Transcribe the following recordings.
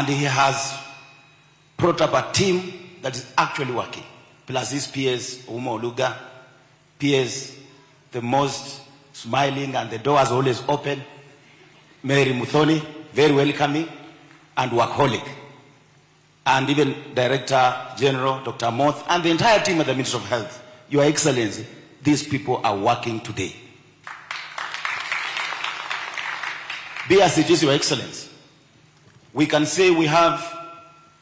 And he has brought up a team that is actually working. Plus his peers, Uma Oluga, peers, the most smiling and the doors always open. Mary Muthoni, very welcoming and workaholic. And even Director General, Dr. Moth, and the entire team at the Ministry of Health. Your Excellency, these people are working today. Be as it is, Your Excellency. We can say we have,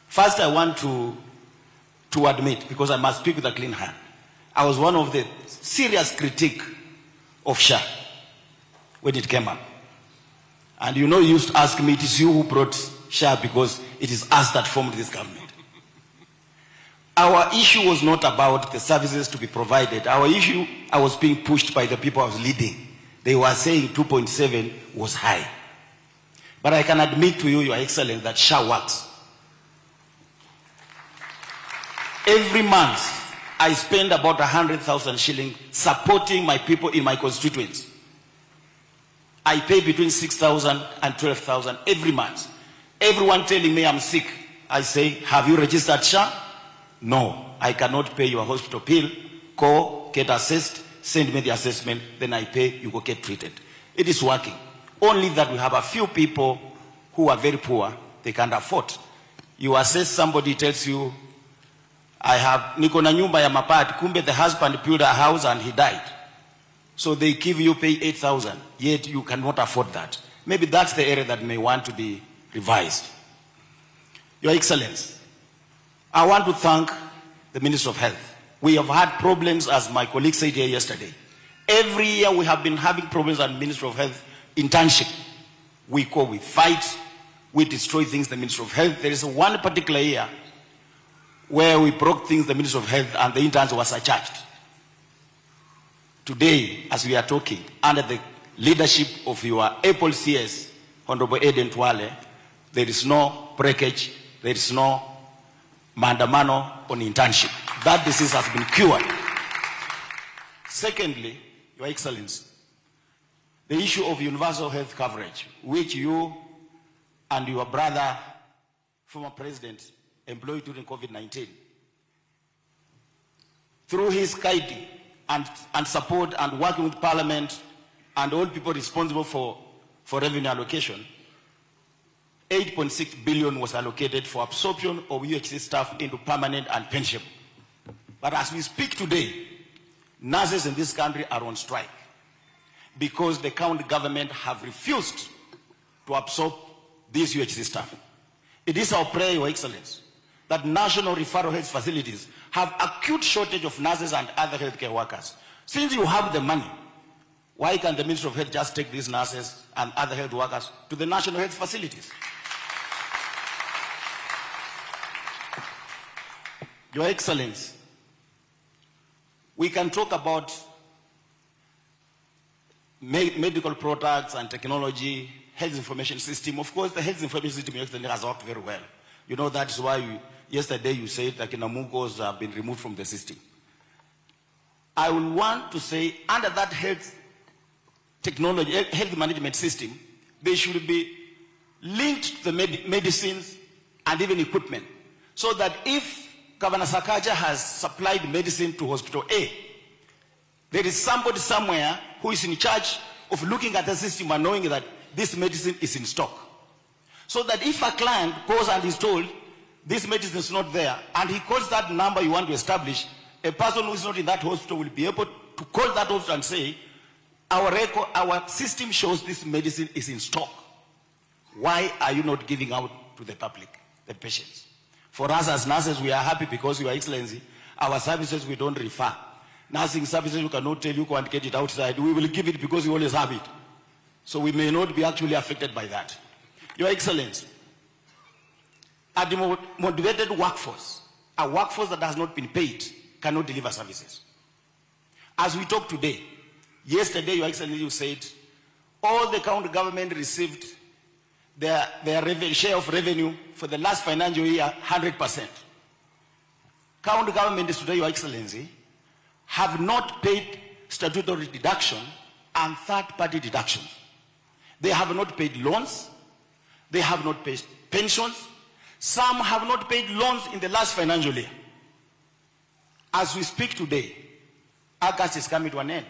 first I want to admit, because I must speak with a clean hand, I was one of the serious critique of SHA when it came up. And you know, you used to ask me, it is you who brought SHA because it is us that formed this government. Our issue was not about the services to be provided. Our issue, I was being pushed by the people I was leading. They were saying 2.7 was high. But I can admit to you, Your Excellency, that SHA works. Every month, I spend about 100,000 shillings supporting my people in my constituents. I pay between 6,000 and 12,000 every month. Everyone telling me I'm sick, I say, have you registered SHA? No, I cannot pay your hospital bill. Go, get assessed, send me the assessment, then I pay, you go get treated. It is working. Only that we have a few people who are very poor, they can't afford. You assess, somebody tells you, I have niko na nyumba ya mapati, kumbe the husband built a house and he died. So they give you pay 8,000, yet you cannot afford that. Maybe that's the area that may want to be revised. Your Excellency, I want to thank the Minister of Health. We have had problems, as my colleague said here yesterday. Every year we have been having problems at the Minister of Health internship. We fight, we destroy things, the Minister of Health. There is one particular year where we broke things, the Minister of Health, and the interns were surcharged. Today, as we are talking, under the leadership of your Apple CS, Honorable Eden Twale, there is no breakage, there is no mandamano on internship. That disease has been cured. Secondly, Your Excellency, the issue of universal health coverage, which you and your brother, former president, employed during COVID-19. Through his guiding and support and working with Parliament and all people responsible for revenue allocation, 8.6 billion was allocated for absorption of UHC staff into permanent and pension. But as we speak today, nurses in this country are on strike because the county government have refused to absorb these UHC staff. It is our prayer, Your Excellency, that national referral health facilities have acute shortage of nurses and other healthcare workers. Since you have the money, why can't the Ministry of Health just take these nurses and other health workers to the national health facilities? Your Excellency, we can talk about medical products and technology, health information system. Of course, the health information system has worked very well. You know, that's why yesterday you said that Kinamugos have been removed from the system. I will want to say, under that health technology, health management system, they should be linked to the medicines and even equipment, so that if Governor Sakaja has supplied medicine to Hospital A, there is somebody somewhere who is in charge of looking at the system and knowing that this medicine is in stock. So that if a client goes and is told this medicine is not there, and he calls that number you want to establish, a person who is not in that hospital will be able to call that hospital and say, our system shows this medicine is in stock. Why are you not giving out to the public, the patients? For us as nurses, we are happy because, Your Excellency, our services we don't refer. Nursing services we cannot tell you go and get it outside. We will give it because we always have it. So we may not be actually affected by that. Your Excellency, a demotivated workforce, a workforce that has not been paid, cannot deliver services. As we talk today, yesterday, Your Excellency, you said all the county government received their share of revenue for the last financial year, 100%. County governments today, Your Excellency, have not paid statutory deduction and third-party deduction. They have not paid loans, they have not paid pensions, Some have not paid loans in the last financial year. As we speak today, August is coming to an end.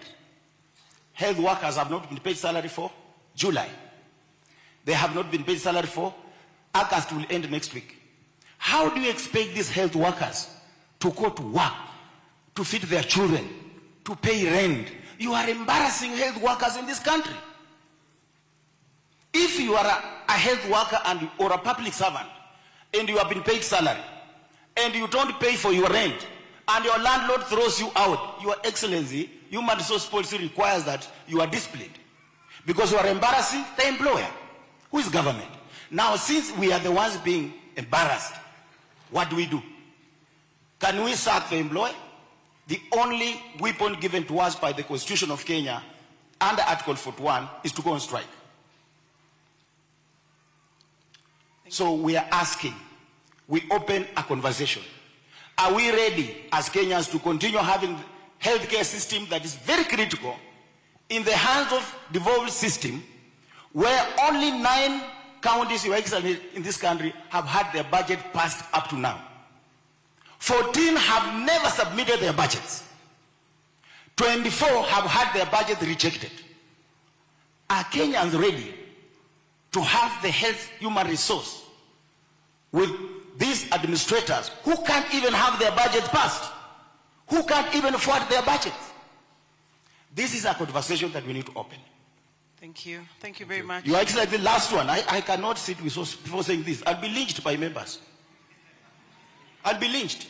Health workers have not been paid salary for July. They have not been paid salary for August will end next week. How do you expect these health workers to go to work, to feed their children, to pay rent? You are embarrassing health workers in this country. If you are a health worker or a public servant and you have been paid salary and you don't pay for your rent and your landlord throws you out, Your Excellency, human resource policy requires that you are disciplined because you are embarrassing the employer, who is government. Now, since we are the ones being embarrassed, what do? Can we sack the employer? The only weapon given to us by the Constitution of Kenya under Article 41 is to go on strike. So we are asking, we open a conversation. Are we ready as Kenyans to continue having a healthcare system that is very critical in the hands of devolved system where only 9 counties, Your Excellency, in this country have had their budget passed up to now? 14 have never submitted their budgets. 24 have had their budget rejected. Are Kenyans ready to have the health human resource with these administrators who can't even have their budgets passed, who can't even afford their budgets? This is a conversation that we need to open. Thank you. Thank you very much. Your Excellency, the last one. I cannot sit with before saying this. I'll be lynched by members. I'll be lynched.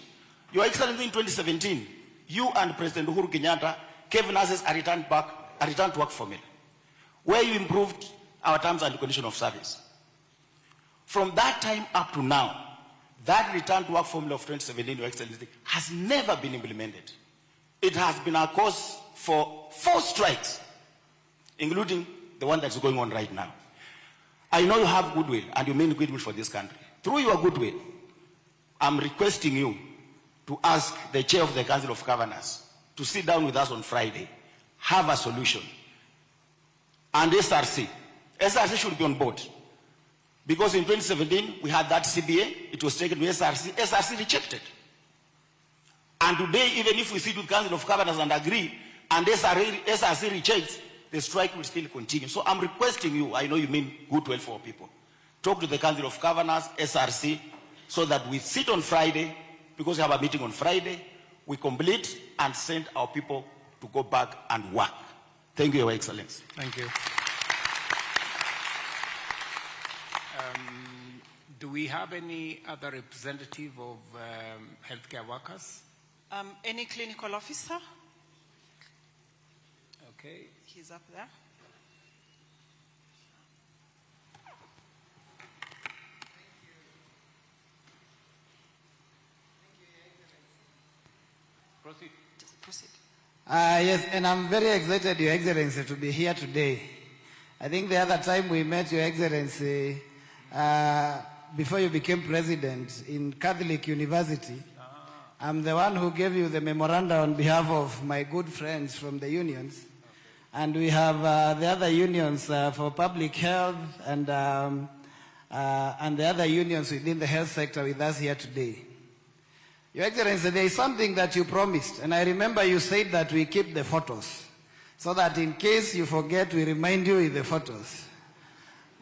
Your Excellency, in 2017, you and President Uhuru Kenyatta gave nurses a return to work formula, where you improved our terms and conditions of service. From that time up to now, that return to work formula of 2017, Your Excellency, has never been implemented. It has been a cause for 4 strikes, including the one that's going on right now. I know you have goodwill, and you mean goodwill for this country. Through your goodwill, I'm requesting you to ask the chair of the Council of Governors to sit down with us on Friday, have a solution. And SRC should be on board. Because in 2017, we had that CBA, it was taken to SRC rejected. And today, even if we sit with Council of Governors and agree, and SRC rejects, the strike will still continue. So I'm requesting you, I know you mean goodwill for people, talk to the Council of Governors, SRC, so that we sit on Friday, because we have a meeting on Friday, we complete and send our people to go back and work. Thank you, Your Excellency. Thank you. Do we have any other representative of healthcare workers? Any clinical officer? Okay. He's up there. Proceed. Just proceed. Yes, and I'm very excited, Your Excellency, to be here today. I think the other time we met, Your Excellency, before you became president in Catholic University, I'm the one who gave you the memoranda on behalf of my good friends from the unions. And we have the other unions for public health and the other unions within the health sector with us here today. Your Excellency, there is something that you promised, and I remember you said that we keep the photos, so that in case you forget, we remind you with the photos.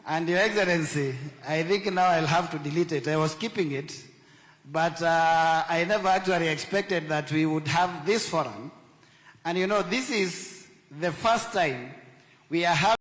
And Your Excellency, I think now I'll have to delete it. I was keeping it, but I never actually expected that we would have this forum. And you know, this is the first time we are having